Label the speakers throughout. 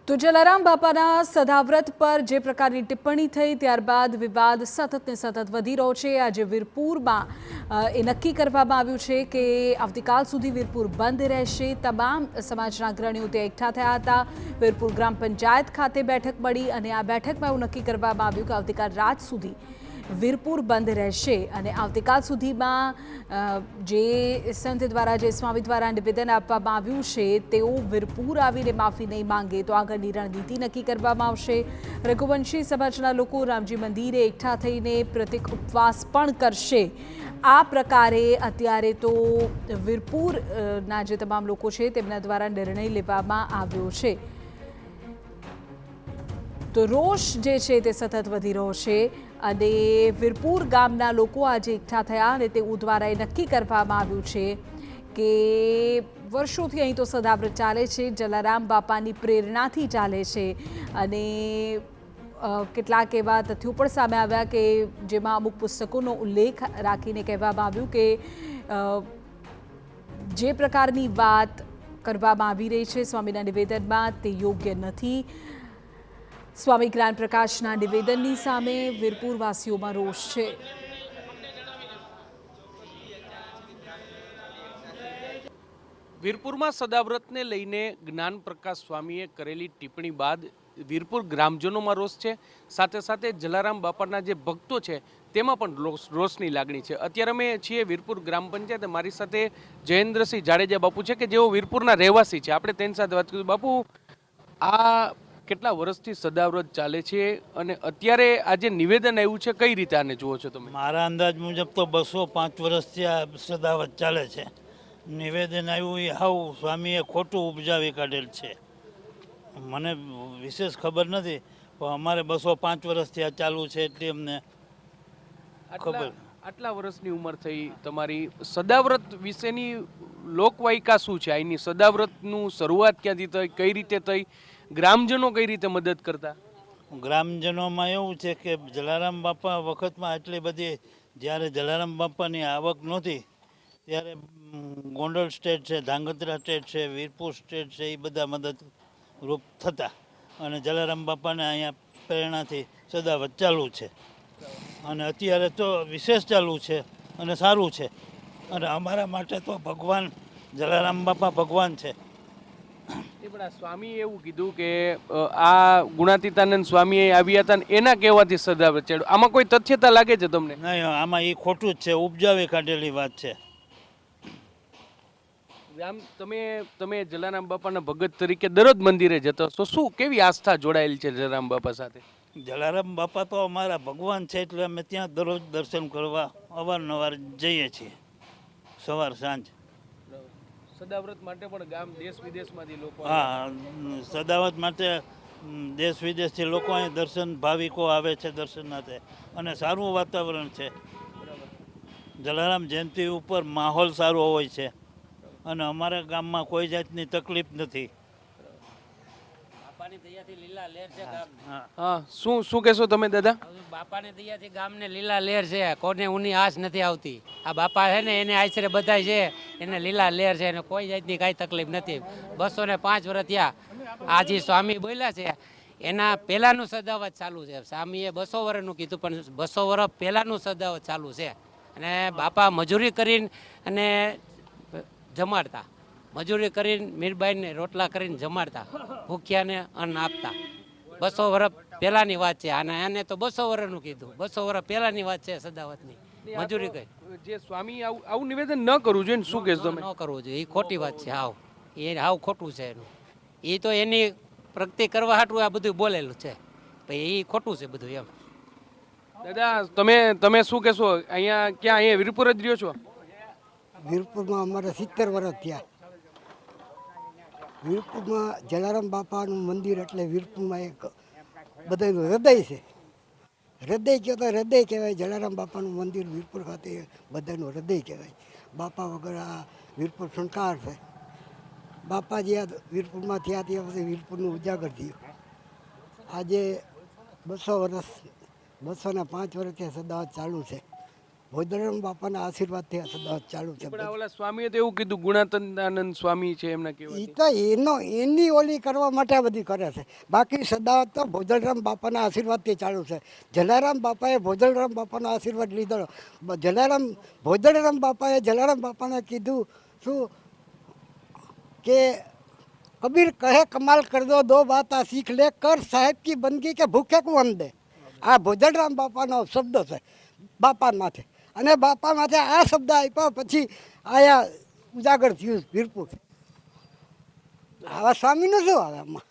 Speaker 1: તો જલારામ બાપાના સદાવ્રત પર જે પ્રકારની ટિપ્પણી થઈ ત્યારબાદ વિવાદ સતત ને સતત વધી રહ્યો છે। આજે વીરપુરમાં એ નક્કી કરવામાં આવ્યું છે કે આવતીકાલ સુધી વીરપુર બંધ રહેશે। તમામ સમાજના અગ્રણીઓ ત્યાં એકઠા થયા હતા। વીરપુર ગ્રામ પંચાયત ખાતે બેઠક મળી અને આ બેઠકમાં એવું નક્કી કરવામાં આવ્યું કે આવતીકાલ રાત સુધી વીરપુર બંધ રહેશે અને આવતીકાલ સુધીમાં જે સંત દ્વારા જે સ્વામી દ્વારા નિવેદન આપવામાં આવ્યું છે તેઓ વીરપુર આવીને માફી નહીં માંગે તો આગળની રણનીતિ નક્કી કરવામાં આવશે। રઘુવંશી સમાજના લોકો રામજી મંદિરે એકઠા થઈને પ્રતિક ઉપવાસ પણ કરશે। આ પ્રકારે અત્યારે તો વીરપુરના જે તમામ લોકો છે તેમના દ્વારા નિર્ણય લેવામાં આવ્યો છે। તો રોષ જે છે તે સતત વધી રહ્યો છે અને વીરપુર ગામના લોકો આજે એકઠા થયા અને તેઓ દ્વારા એ નક્કી કરવામાં આવ્યું છે કે વર્ષોથી અહીં તો સદાવ્રત ચાલે છે, જલારામ બાપાની પ્રેરણાથી ચાલે છે અને કેટલાક એવા તથ્યો પણ સામે આવ્યા કે જેમાં અમુક પુસ્તકોનો ઉલ્લેખ રાખીને કહેવામાં આવ્યું કે જે પ્રકારની વાત કરવામાં આવી રહી છે સ્વામીના નિવેદનમાં તે યોગ્ય નથી। સ્વામી જ્ઞાન પ્રકાશના નિવેદનની સામે વીરપુરવાસીઓમાં રોષ છે।
Speaker 2: વીરપુરમાં સદાવ્રતને લઈને જ્ઞાન પ્રકાશ સ્વામીએ કરેલી ટિપ્પણી બાદ વીરપુર ગ્રામજનોમાં રોષ છે, સાથે સાથે જલારામ બાપાના જે ભક્તો છે તેમાં પણ રોષની લાગણી છે। અત્યારે અમે છીએ વીરપુર ગ્રામ પંચાયત, મારી સાથે જયેન્દ્રસિંહ જાડેજા બાપુ છે કે જેઓ વીરપુરના રહેવાસી છે। આપણે તેની સાથે વાત કરીશું। બાપુ, આ કેટલા વર્ષથી સદાવ્રત ચાલે છે અને અત્યારે આ જે નિવેદન આવ્યું છે કઈ રીતે આને જુઓ છો તમે?
Speaker 3: મારા અંદાજ મુજબ તો 205 વર્ષથી આ સદાવ્રત ચાલે છે। નિવેદન આવ્યું એ હાવ સ્વામીએ ખોટું ઉપજાવી કાઢેલ છે। મને વિશેષ ખબર નથી પણ અમારે 205 વર્ષથી આ ચાલુ છે એટલે અમને ખબર।
Speaker 2: આટલા વર્ષની ઉંમર થઈ તમારી, સદાવ્રત વિશેની લોકવાયકા શું છે? અહીંની સદાવ્રતનું શરૂઆત ક્યાંથી થઈ, કઈ રીતે થઈ, ગ્રામજનો કઈ રીતે મદદ કરતા?
Speaker 3: ગ્રામજનોમાં એવું છે કે જલારામ બાપા વખતમાં આટલી બધી, જ્યારે જલારામ બાપાની આવક નહોતી ત્યારે ગોંડલ સ્ટેટ છે, ધાંગધ્રા સ્ટેટ છે, વીરપુર સ્ટેટ છે, એ બધા મદદરૂપ થતા અને જલારામ બાપાને અહીંયા પ્રેરણાથી સદાવ્રત ચાલુ છે અને અત્યારે તો વિશેષ ચાલુ છે અને સારું છે અને અમારા માટે તો ભગવાન જલારામ બાપા ભગવાન છે।
Speaker 2: સ્વામીએ એવું કીધું કે આ ગુણાતીતાનંદ સ્વામી આવ્યા હતા ને એના કહેવાથી સદાવ્રત ચાલ્યું, આમાં કોઈ તથ્યતા લાગે છે તમને?
Speaker 3: નહીં, આમાં એ ખોટું જ છે, ઉપજાવી કાઢેલી વાત છે।
Speaker 2: આમ તમે જલારામ બાપાના ભગત તરીકે દરરોજ મંદિરે જતો છો, શું કેવી આસ્થા જોડાયેલી છે જલારામ બાપા સાથે?
Speaker 3: જલારામ બાપા તો અમારા ભગવાન છે એટલે અમે ત્યાં દરરોજ દર્શન કરવા અવારનવાર જઈએ છીએ, સવાર સાંજ।
Speaker 2: સદાવ્રત માટે પણ ગામ દેશ વિદેશમાંથી લોકો?
Speaker 3: હા, સદાવ્રત માટે દેશ વિદેશથી લોકો અહીં દર્શન, ભાવિકો આવે છે દર્શનાર્થે અને સારું વાતાવરણ છે। જલારામ જયંતિ ઉપર માહોલ સારો હોય છે અને અમારા ગામમાં કોઈ જાતની તકલીફ નથી।
Speaker 4: બાપાની દયાથી લીલા લહેર છે ગામને।
Speaker 2: હા, શું કહેશો તમે દાદા?
Speaker 4: બાપાની દયાથી ગામને લીલા લહેર છે, કોને ઊની આશ નથી આવતી। આ બાપા છે ને એને આશરે બધાય છે, એને લીલા લહેર છે, એને કોઈ જાતની કાંઈ તકલીફ નથી। 205 વર્ષ થયા આજે સ્વામી બોલ્યા છે એના પહેલાંનું સદાવ્રત ચાલુ છે। સ્વામીએ 200 વર્ષનું કીધું પણ 200 વર્ષ પહેલાંનું સદાવ્રત ચાલુ છે અને બાપા મજૂરી કરીને અને જમાડતા, મજૂરી કરીને મીરબાઈને રોટલા કરીને જમાડતા, ભૂખ્યાને અન્ન આપતા। 200 વર્ષ પહેલાંની વાત છે અને એને તો 200 વર્ષનું કીધું, 200 વર્ષ પહેલાંની વાત છે સદાવ્રતની, મજૂરી કરી।
Speaker 2: જે સ્વામી આવું નિવેદન ન કરવું જોઈએ, શું કહેશો તમે?
Speaker 4: ન કરવું જોઈએ, એ ખોટી વાત છે, હાવ એ હાવ ખોટું છે એનું। એ તો એની પ્રગતિ કરવા હાટું આ બધું બોલેલું છે, એ ખોટું છે બધું એમ।
Speaker 2: દાદા, તમે શું કહેશો? અહીંયા વીરપુર જ રહ્યો છો?
Speaker 5: વીરપુરમાં અમારે 70 વર્ષ થયા। વીરપુરમાં જલારામ બાપાનું મંદિર એટલે વીરપુરમાં એક બધાનું હૃદય છે। હૃદય કહો તો હૃદય કહેવાય। જલારામ બાપાનું મંદિર વીરપુર ખાતે બધાનું હૃદય કહેવાય। બાપા વગર આ વીરપુર સંસાર છે। બાપા જ્યાં વીરપુરમાં થયા ત્યાં પછી વીરપુરનું ઉજાગર થયું। આજે 200 વર્ષ, 205 વર્ષથી સદાવ્રત ચાલુ છે। ભોજરામ બાપાના આશીર્વાદથી આ સદાવત ચાલુ છે.
Speaker 2: પણ આ ઓલા સ્વામીએ તો એવું કીધું ગુણાતીતાનંદ સ્વામી છે એમના
Speaker 5: એ
Speaker 2: કહેવાય.
Speaker 5: તો એની ઓલી કરવા માટે આ બધી કરે છે. બાકી સદાવત તો ભોજરામ બાપાના આશીર્વાદથી ચાલુ છે. જલારામ બાપાએ ભોજરામ બાપાનો આશીર્વાદ લીધો. ભોજરામ બાપાએ જલારામ બાપાને કીધું શું કે કબીર કહે કમાલ કર દો બાત આ શીખ લે, કર સાહેબ કી બંદગી કે ભૂખે કો અન્ન દે. આ ભોજરામ બાપાનો શબ્દ છે બાપા માથે. અને બાપા માથે આ શબ્દ આપ્યા પછી આયા ઉજાગર થયું વીરપુર. આવા સ્વામીનું શું આવે આમાં?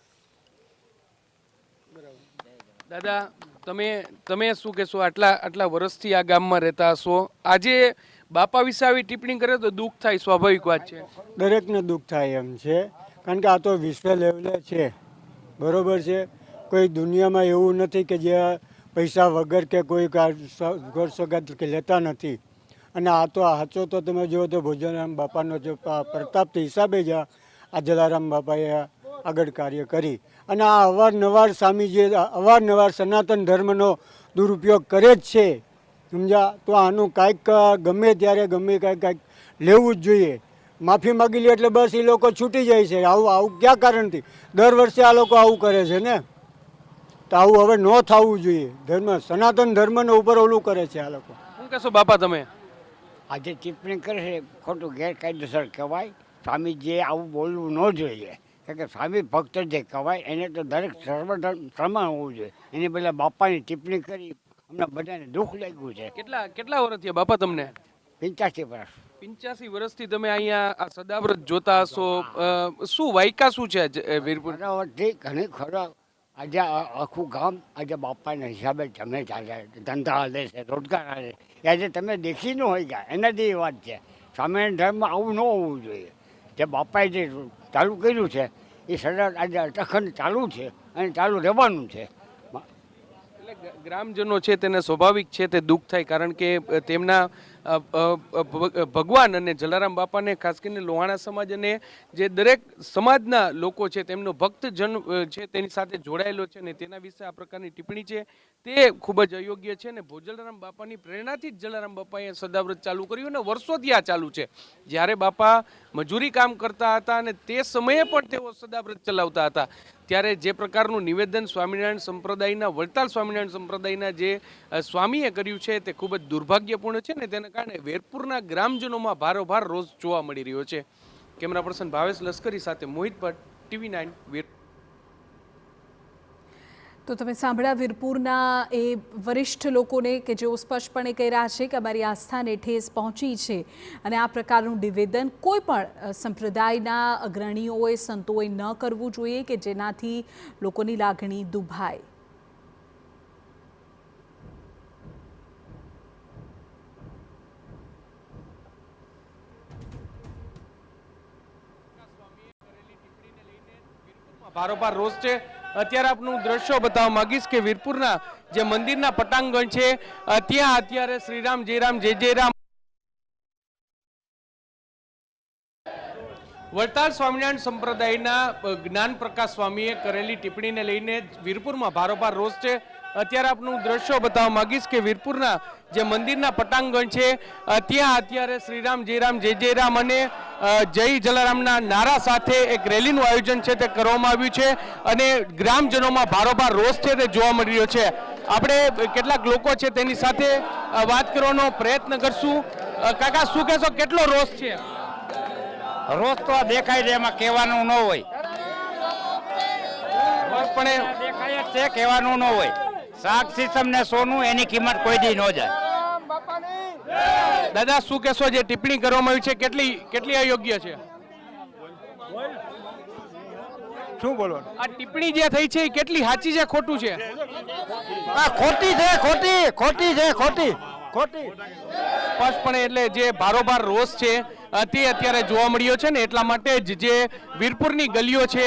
Speaker 2: દાદા તમે શું કહેશો? આટલા વર્ષથી આ ગામમાં રહેતા હશો, આજે બાપા વિશે આવી ટિપ્પણી કરે તો દુઃખ થાય, સ્વાભાવિક વાત છે.
Speaker 6: દરેકને દુઃખ થાય એમ છે, કારણ કે આ તો વિશ્વ લેવલે છે, બરોબર છે. કોઈ દુનિયામાં એવું નથી કે જે પૈસા વગર કે કોઈ ઘર સોગાદ કે લેતા નથી. અને આ તો સાચો તો તમે જુઓ તો ભોજરામ બાપાનો જે પ્રતાપથી હિસાબે જ આ જલારામ બાપાએ આગળ કાર્ય કરી. અને આ અવારનવાર સ્વામીજી અવારનવાર સનાતન ધર્મનો દુરુપયોગ કરે જ છે, સમજ્યા. તો આનું કાંઈક ગમે ત્યારે ગમે કાંઈક લેવું જ જોઈએ. માફી માગી લે એટલે બસ એ લોકો છૂટી જાય છે. આવું ક્યાં કારણથી દર વર્ષે આ લોકો આવું કરે છે ને? તો આવું હવે ન થવું જોઈએ. સનાતન ધર્મનો ઉપર ઓલું કરે છે આ લોકો.
Speaker 2: શું કહેશો બાપા તમે?
Speaker 7: આજે ટિપ્પણી કરે છે ખોટું ગેરકાયદેસર કહેવાય. સ્વામીજીએ આવું બોલવું ન જોઈએ, કારણ કે સ્વામી ભક્ત જે કહેવાય એને તો દરેક સર્વધર્મ સમાન હોવું જોઈએ. એની પહેલાં બાપાની ટિપ્પણી કરી અમને બધાને દુઃખ લાગ્યું છે.
Speaker 2: કેટલા વર્ષ થયા બાપા તમને?
Speaker 7: 85 વર્ષ.
Speaker 2: 85 વર્ષથી તમે અહીંયા આ સદાવ્રત જોતા હશો. શું વાયકા શું છે વીરપુર?
Speaker 7: બરાબરથી ઘણી ખરો આજે આખું ગામ આજે બાપાના હિસાબે જમે ચાલે, ધંધા હાલે છે, રોજગાર હાલે છે. આજે તમે દેખી ન હોય ગયા એનાથી એ વાત છે. સ્વામિનારાયણ ધર્મમાં આવું ન હોવું જોઈએ. જે બાપાએ જે ચાલુ કર્યું છે એ સદા આજે અટખંડ ચાલુ છે અને ચાલુ રહેવાનું છે.
Speaker 2: એટલે ગ્રામજનો છે તેને સ્વાભાવિક છે તે દુઃખ થાય, કારણ કે તેમના ભગવાન અને જલારામ બાપાને ખાસ કરીને લોહાણા સમાજ અને જે દરેક સમાજના લોકો છે તેમનો ભક્તજન છે તેની સાથે જોડાયેલો છે, અને તેના વિશે આ પ્રકારની ટિપ્પણી છે તે ખૂબ જ અયોગ્ય છે. અને જલારામ બાપાની પ્રેરણાથી જ જલારામ બાપાએ સદાવ્રત ચાલુ કર્યું અને વર્ષોથી આ ચાલુ છે. જ્યારે બાપા મજૂરી કામ કરતા હતા અને તે સમયે પણ તેઓ સદાવ્રત ચલાવતા હતા, ત્યારે જે પ્રકારનું નિવેદન સ્વામિનારાયણ સંપ્રદાયના વડતાલ સ્વામિનારાયણ સંપ્રદાયના જે સ્વામીએ કર્યું છે તે ખૂબ જ દુર્ભાગ્યપૂર્ણ છે, ને તેના કારણે વીરપુરના ગ્રામજનોમાં ભારોભાર રોષ જોવા મળી રહ્યો છે. કેમેરા પર્સન ભાવેશ લશ્કરી સાથે મોહિત ભટ્ટ, TV9 વીર.
Speaker 1: તો તમે સાંભળ્યા વીરપુરના એ વરિષ્ઠ લોકોને કે જેઓ સ્પષ્ટપણે કહી રહ્યા છે કે અમારી આસ્થાને ઠેસ પહોંચી છે, અને આ પ્રકારનું નિવેદન કોઈ પણ સંપ્રદાયના અગ્રણીઓએ સંતોએ ન કરવું જોઈએ કે જેનાથી લોકોની લાગણી દુભાય.
Speaker 2: ભારોભાર રોષ છે. અત્યારે આપનું દ્રશ્યો બતાવવા માંગીશ કે વીરપુરના જે મંદિરના પટાંગણ છે ત્યાં અત્યારે શ્રીરામ જયરામ જય જયરામ વડતાલ સ્વામિનારાયણ સંપ્રદાયના જ્ઞાન પ્રકાશ સ્વામીએ કરેલી ટિપ્પણીને લઈને વીરપુરમાં ભારોભાર રોષ છે. અત્યારે આપનું દ્રશ્યો બતાવવા માંગીશ કે વીરપુરના જે મંદિરના પટાંગણ છે ત્યાં અત્યારે શ્રીરામ જયરામ જય જયરામ અને જય જલારામના નારા સાથે એક રેલીનું આયોજન છે તે કરવામાં આવ્યું છે, અને ગ્રામજનોમાં ભારોભાર રોષ છે તે જોવા મળી રહ્યો છે. આપણે કેટલાક લોકો છે તેની સાથે વાત કરવાનો પ્રયત્ન કરશું. કાકા શું કહેશો, કેટલો રોષ છે?
Speaker 8: રોજ તો આ દેખાય છે, એમાં કહેવાનું ન હોય.
Speaker 2: પણ
Speaker 8: દેખાય જ છે, કહેવાનું ન હોય. શાક સીસમ ને સોનું એની કિંમત કોઈ દી ન જાય.
Speaker 2: દાદા શું કહેશો, જે ટિપ્પણી કરવામાં આવી છે કેટલી અયોગ્ય છે?
Speaker 6: શું બોલવાનું?
Speaker 2: આ ટિપ્પણી જે થઈ છે એ કેટલી સાચી છે ખોટું છે?
Speaker 6: ખોટી છે, ખોટી છે, ખોટી.
Speaker 2: સ્પષ્ટપણે એટલે જે ભારોભાર રોષ છે તે અત્યારે જોવા મળ્યો છે ને, એટલા માટે જ જે વીરપુરની ગલીઓ છે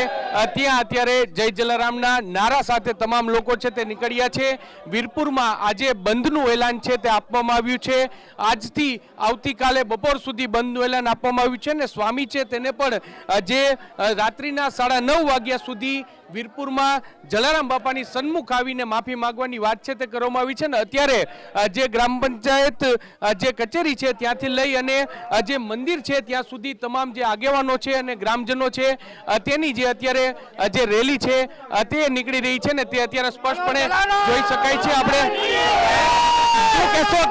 Speaker 2: ત્યાં અત્યારે જય જલારામના નારા સાથે તમામ લોકો છે તે નીકળ્યા છે. વીરપુરમાં આજે બંધનું એલાન છે તે આપવામાં આવ્યું છે. આજથી આવતીકાલે બપોર સુધી બંધનું એલાન આપવામાં આવ્યું છે, ને સ્વામી છે તેને પણ જે રાત્રિના 9:30 વાગ્યા સુધી વીરપુરમાં જલારામ બાપાની સન્મુખ આવીને માફી માંગવાની વાત છે તે કરવામાં આવી છે ને અત્યારે જે ગ્રામ પંચાયત જે કચેરી છે ત્યાંથી લઈ અને જે મંદિર છે ત્યાં સુધી તમામ જે આગેવાનો છે અને ગ્રામજનો છે તેની જે અત્યારે જે રેલી છે તે નીકળી રહી છે ને તે અત્યારે સ્પષ્ટપણે જોઈ શકાય છે. આપણે શું કહેશો,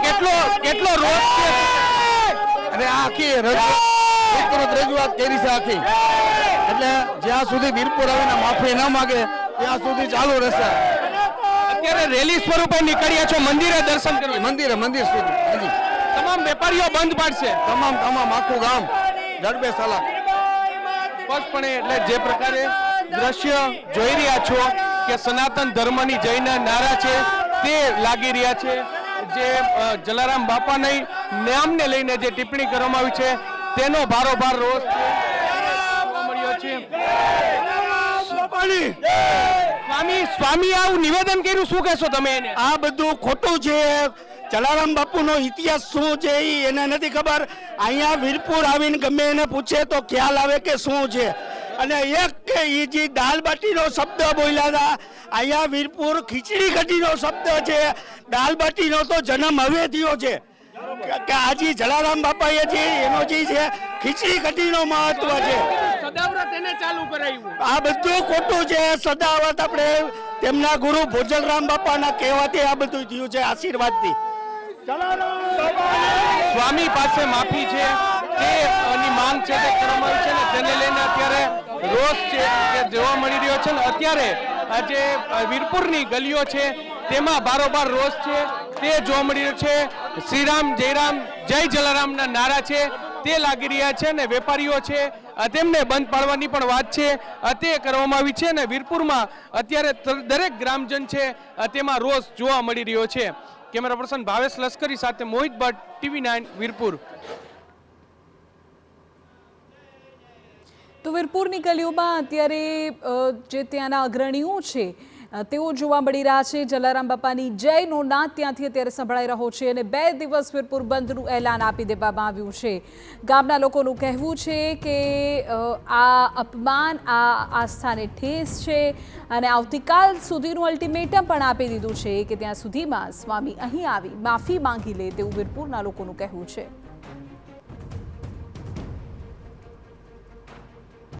Speaker 2: કેટલો રોષ છે
Speaker 9: અને આ આખી રજૂઆત કરી છે આખી, એટલે જ્યાં સુધી વીરપુર આવીને માફી ન માગે ત્યાં સુધી ચાલુ રહેશે.
Speaker 2: અત્યારે રેલી સ્વરૂપે નીકળ્યા છો મંદિરે દર્શન કરવા?
Speaker 9: મંદિર સુધી હજી
Speaker 2: તમામ વેપારીઓ બંધ પાડશે?
Speaker 9: તમામ આખું ગામ જડબે સલાહ.
Speaker 2: સ્પષ્ટપણે એટલે જે પ્રકારે દ્રશ્ય જોઈ રહ્યા છો કે સનાતન ધર્મની જયના નારા છે તે લાગી રહ્યા છે. જે જલારામ બાપાના નામને લઈને જે ટિપ્પણી કરવામાં આવી છે તેનો ભારોભાર રોષ જોવા મળ્યો છે. સ્વામી આવું નિવેદન કર્યું, શું કહેશો તમે એને?
Speaker 10: આ બધું ખોટું છે. જલારામ બાપુનો ઇતિહાસ શું છે એને નથી ખબર. અહીંયા વીરપુર આવીને ગમે એને પૂછે તો ખ્યાલ આવે કે શું છે. અને એક કે એ જે દાલ બાટીનો શબ્દ બોલ્યા હતા, અહીંયા વીરપુર ખીચડી કઢીનો શબ્દ છે. દાલ બાટીનો તો જન્મ હવે થયો છે કે આજે જલારામ બાપાએ જે એનો જે છે ખીચડી કઢીનો મહત્વ છે.
Speaker 2: સદાવ્રત એને ચાલુ કરાવ્યું.
Speaker 10: આ બધું ખોટું છે. સદાવ્રત આપણે તેમના ગુરુ ભોજલરામ બાપાના કહેવાથી આ બધું થયું છે, આશીર્વાદથી.
Speaker 2: સ્વામી પાસે માફી છે તેની માંગ છે તે કરવામાં આવી છે ને તેને લઈને અત્યારે રોષ છે તે જોવા મળી રહ્યો છે ને અત્યારે આજે વીરપુરની ગલીઓ છે તેમાં બારોબાર રોષ છે તે જોવા મળી રહ્યો છે. શ્રીરામ જયરામ જય જલારામના નારા છે તે લાગી રહ્યા છે ને વેપારીઓ છે તેમને બંધ પાડવાની પણ વાત છે તે કરવામાં આવી છે ને વીરપુરમાં અત્યારે દરેક ગ્રામજન છે તેમાં રોષ જોવા મળી રહ્યો છે. કેમેરા પર્સન ભાવેશ લશ્કરી સાથે મોહિત ભટ્ટ, TV9 વીરપુર.
Speaker 1: તો વીરપુરની ગલીઓમાં અત્યારે જે ત્યાંના અગ્રણીઓ છે તેઓ જોવા મળી રહ્યા છે. જલારામ બાપાની જયનો નાદ ત્યાંથી અત્યારે સંભળાઈ રહ્યો છે અને 2 દિવસ વીરપુર બંધનું એલાન આપી દેવામાં આવ્યું છે. ગામના લોકોનું કહેવું છે કે આ અપમાન, આ આસ્થાને ઠેસ છે અને આવતીકાલ સુધીનું અલ્ટિમેટમ પણ આપી દીધું છે કે ત્યાં સુધીમાં સ્વામી અહીં આવી માફી માંગી લે તેવું વીરપુરના લોકોનું કહેવું છે.